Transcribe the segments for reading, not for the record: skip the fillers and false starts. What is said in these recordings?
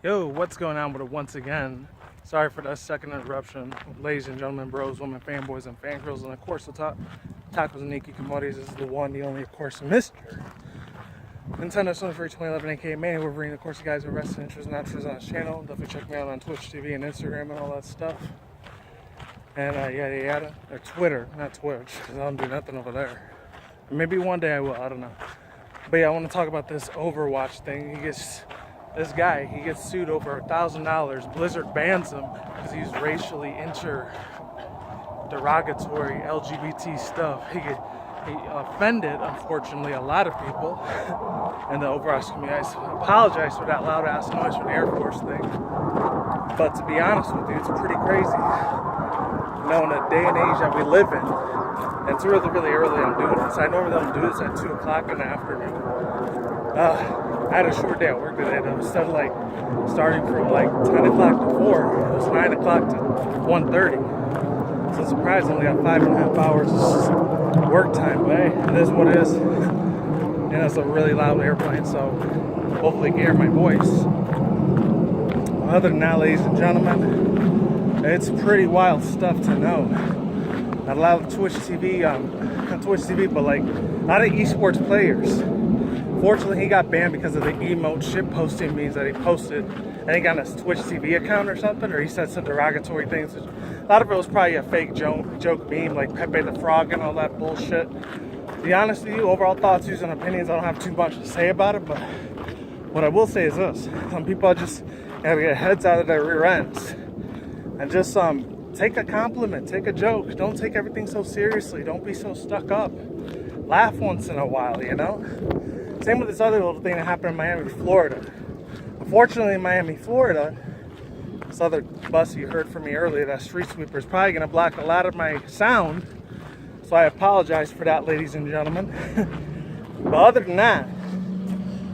Yo, what's going on with it once again? Sorry for that second interruption. Ladies and gentlemen, bros, women, fanboys, and fangirls, and of course the tacos and Nikki Commodities is the one, the only, of course, Mr. Nintendo Sony for 2011, aka Manny Wolverine. Of course, you guys are vested interests and interests on his channel. Definitely check me out on Twitch TV and Instagram and all that stuff. And yada yada. Or Twitter, not Twitch, because I don't do nothing over there. Maybe one day I will, I don't know. But yeah, I want to talk about this Overwatch thing. This guy gets sued over $1,000. Blizzard bans him because he's racially derogatory LGBT stuff. He offended, unfortunately, a lot of people in the Overwatch community. I apologize for that loud ass noise from the Air Force thing. But to be honest with you, it's pretty crazy. You know, in the day and age that we live in, and it's really, really early I'm doing this. I normally don't do this at 2 o'clock in the afternoon. I had a short day at work today. Instead of like starting from like 10 o'clock to 4, it was 9 o'clock to 1:30. So surprisingly, I got 5.5 hours of work time. But hey, it is what it is. And it's a really loud airplane, so hopefully you can hear my voice. Other than that, ladies and gentlemen, it's pretty wild stuff to know. Not a lot of Twitch TV, not Twitch TV, but like a lot of esports players. Fortunately, he got banned because of the emote shit posting memes that he posted, I think on his Twitch TV account or something, or he said some derogatory things. A lot of it was probably a fake joke meme, like Pepe the Frog and all that bullshit. To be honest with you, overall thoughts, views, and opinions, I don't have too much to say about it, but what I will say is this. Some people just gotta get heads out of their rear ends and just take a compliment, take a joke. Don't take everything so seriously. Don't be so stuck up. Laugh once in a while, you know? Same with this other little thing that happened in Miami, Florida. Unfortunately, in Miami, Florida, this other bus you heard from me earlier, that street sweeper, is probably going to block a lot of my sound. So I apologize for that, ladies and gentlemen. But other than that,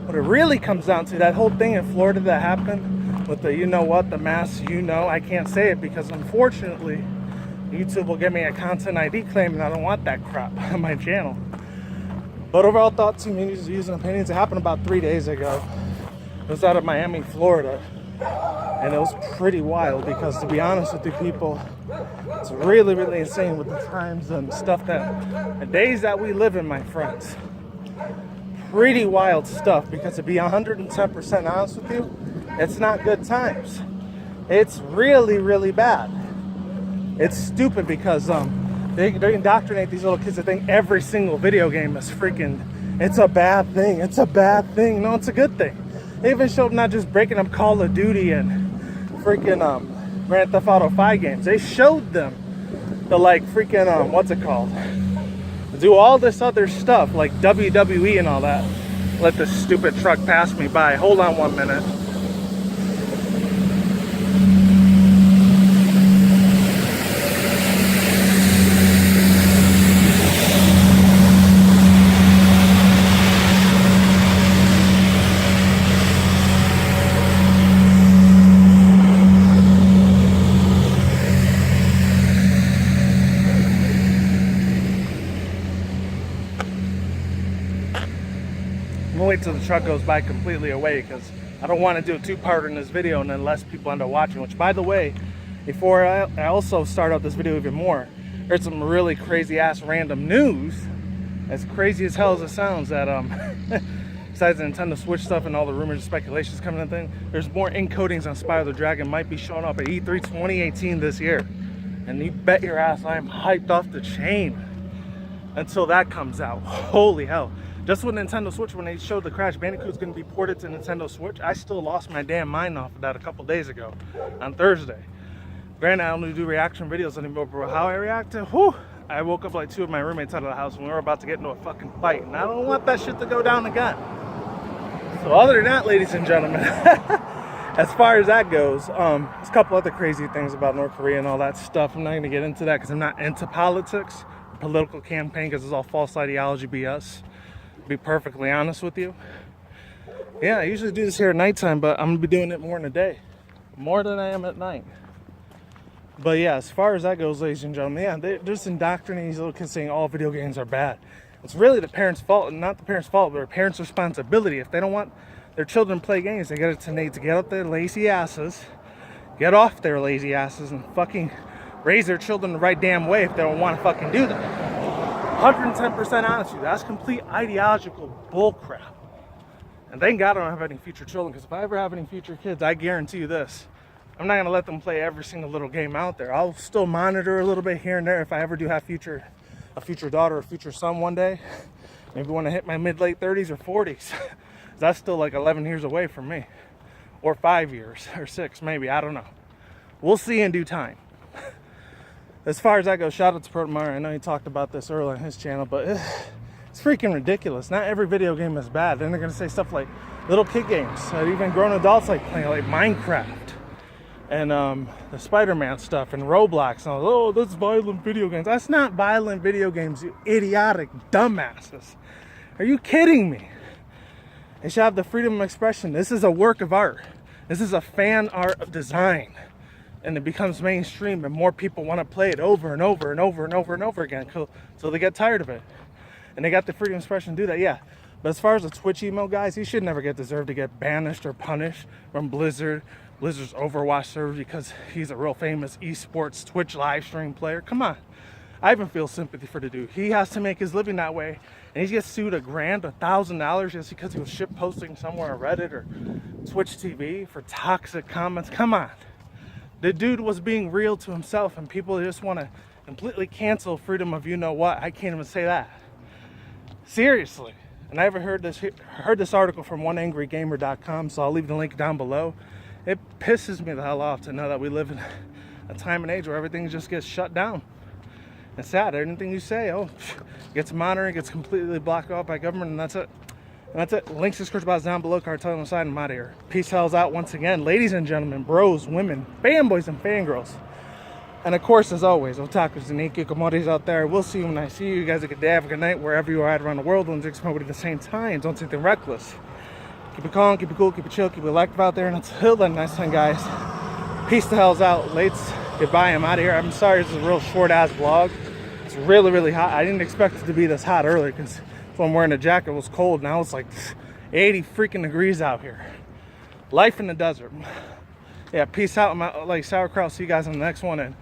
what it really comes down to, that whole thing in Florida that happened with the, you know what, the mass, you know, I can't say it because unfortunately, YouTube will give me a content ID claim and I don't want that crap on my channel. But overall thoughts, views, and opinions, it happened about 3 days ago. It was out of Miami, Florida. And it was pretty wild because, to be honest with you people, it's really, really insane with the times and stuff the days that we live in, my friends. Pretty wild stuff because, to be 110% honest with you, it's not good times. It's really, really bad. It's stupid because, they indoctrinate these little kids to think every single video game is freaking, it's a bad thing, it's a bad thing. No, it's a good thing. They even showed not just breaking up Call of Duty and freaking Grand Theft Auto 5 games. They showed them the like freaking, what's it called? Do all this other stuff like WWE and all that. Let this stupid truck pass me by. Hold on 1 minute. I'm gonna wait till the truck goes by completely away because I don't want to do a two-parter in this video and then less people end up watching. Which, by the way, before I also start out this video even more, heard some really crazy ass random news, as crazy as hell as it sounds, that besides the Nintendo Switch stuff and all the rumors and speculations coming in thing, there's more encodings on Spyro the Dragon might be showing up at E3 2018 this year. And you bet your ass I am hyped off the chain until that comes out. Holy hell. Just with Nintendo Switch, when they showed the Crash Bandicoot's going to be ported to Nintendo Switch, I still lost my damn mind off of that a couple days ago, on Thursday. Granted, I only do reaction videos anymore, but how I reacted, whew, I woke up like 2 of my roommates out of the house and we were about to get into a fucking fight, and I don't want that shit to go down again. So other than that, ladies and gentlemen, as far as that goes, there's a couple other crazy things about North Korea and all that stuff. I'm not going to get into that because I'm not into politics, political campaign, because it's all false ideology BS. Be perfectly honest with you. Yeah, I usually do this here at nighttime, but I'm gonna be doing it more in the day, more than I am at night. But yeah, as far as that goes, ladies and gentlemen, yeah, they're just indoctrinating these little kids saying all video games are bad. It's really the parents' fault, and not the parents' fault, but the parents' responsibility. If they don't want their children play games. They need to get up their lazy asses, get off their lazy asses, and fucking raise their children the right damn way if they don't want to fucking do that. 110% honest with you. That's complete ideological bullcrap. And thank God I don't have any future children, because if I ever have any future kids, I guarantee you this. I'm not going to let them play every single little game out there. I'll still monitor a little bit here and there if I ever do have a future daughter or future son one day. Maybe when I hit my mid-late 30s or 40s. That's still like 11 years away from me. Or 5 years, or 6 maybe, I don't know. We'll see in due time. As far as that goes, shout out to Protomar. I know he talked about this earlier on his channel, but it's freaking ridiculous. Not every video game is bad. Then they're going to say stuff like little kid games that even grown adults like playing, like Minecraft. And the Spider-Man stuff and Roblox and all. Oh, that's violent video games. That's not violent video games, you idiotic dumbasses. Are you kidding me? They should have the freedom of expression. This is a work of art. This is a fan art of design. And it becomes mainstream and more people want to play it over and over and over and over and over again so they get tired of it. And they got the freedom of expression to do that, yeah. But as far as the Twitch emo guys, he should never deserve to get banished or punished from Blizzard's Overwatch server because he's a real famous esports Twitch live stream player. Come on. I even feel sympathy for the dude. He has to make his living that way, and he gets sued $1,000, $1,000 just because he was shit posting somewhere on Reddit or Twitch TV for toxic comments. Come on. The dude was being real to himself, and people just want to completely cancel freedom of you know what. I can't even say that. Seriously. And I ever heard this article from oneangrygamer.com, so I'll leave the link down below. It pisses me the hell off to know that we live in a time and age where everything just gets shut down. It's sad. Anything you say, gets monitored, gets completely blocked off by government, and that's it. And that's it. Links to description box down below. Cartel on the side, and I'm out of here. Peace hells out once again. Ladies and gentlemen, bros, women, fanboys, and fangirls. And of course, as always, otakus and hikikomori's out there. We'll see you when I see you. You guys have a good day, have a good night, wherever you are at around the world. Don't drink smoke at the same time. Don't do anything reckless. Keep it calm, keep it cool, keep it chill, keep it elective out there. And until then, next time, guys, peace the hells out. Lates, goodbye, I'm out of here. I'm sorry, this is a real short-ass vlog. It's really, really hot. I didn't expect it to be this hot earlier because when I'm wearing a jacket, it was cold. Now it's like 80 freaking degrees out here. Life in the desert. Yeah, peace out, like sauerkraut. See you guys on the next one. And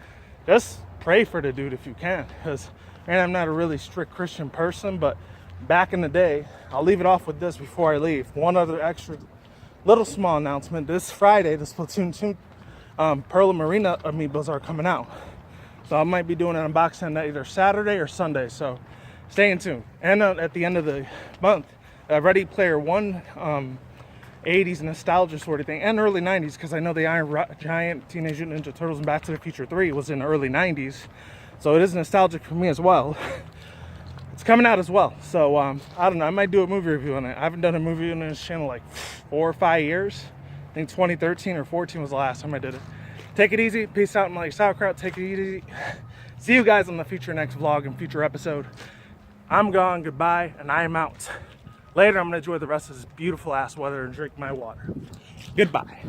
just pray for the dude if you can. Because, man, I'm not a really strict Christian person, but back in the day, I'll leave it off with this before I leave. One other extra little small announcement. This Friday, the Splatoon 2 Pearl and Marina amiibos are coming out. So I might be doing an unboxing either Saturday or Sunday. So stay in tune. And at the end of the month, Ready Player One 80s nostalgia sort of thing, and early 90s, because I know the Iron Giant, Teenage Mutant Ninja Turtles, and Back to the Future 3 was in the early 90s. So it is nostalgic for me as well. It's coming out as well. So I don't know, I might do a movie review on it. I haven't done a movie on this channel like 4 or 5 years. I think 2013 or 14 was the last time I did it. Take it easy. Peace out, my sauerkraut. Take it easy. See you guys on the next vlog and future episode. I'm gone. Goodbye, and I am out. Later, I'm going to enjoy the rest of this beautiful ass weather and drink my water. Goodbye.